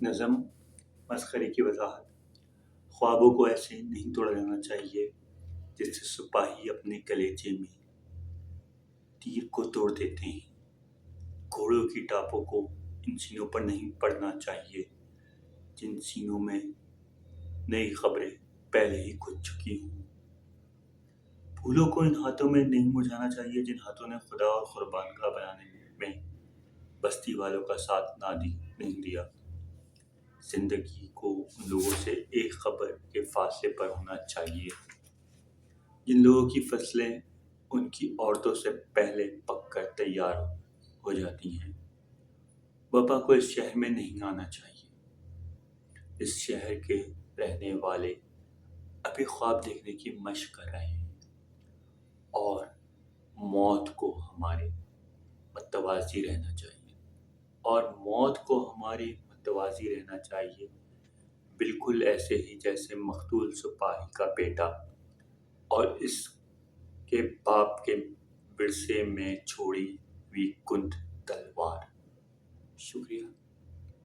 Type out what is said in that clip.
نظم مسخرے کی وضاحت۔ خوابوں کو ایسے نہیں توڑا جانا چاہیے جس سے سپاہی اپنے کلیجے میں تیر کو توڑ دیتے ہیں۔ گھوڑوں کی ٹاپوں کو ان سینوں پر نہیں پڑنا چاہیے جن سینوں میں نئی خبریں پہلے ہی کھد چکی ہوں۔ پھولوں کو ان ہاتھوں میں نہیں مرجھانا چاہیے جن ہاتھوں نے خدا اور قربان گاہ بنانے میں بستی والوں کا ساتھ نہیں دیا۔ زندگی کو ان لوگوں سے ایک خبر کے فاصلے پر ہونا چاہیے جن لوگوں کی فصلیں ان کی عورتوں سے پہلے پک کر تیار ہو جاتی ہیں۔ وبا کو اس شہر میں نہیں آنا چاہیے۔ اس شہر کے رہنے والے ابھی خواب دیکھنے کی مشق کر رہے ہیں اور موت کو ہمارے متوازی رہنا چاہیے، بالکل ایسے ہی جیسے مقتول سپاہی کا بیٹا اور اس کے باپ کے ورثے میں چھوڑی ہوئی کند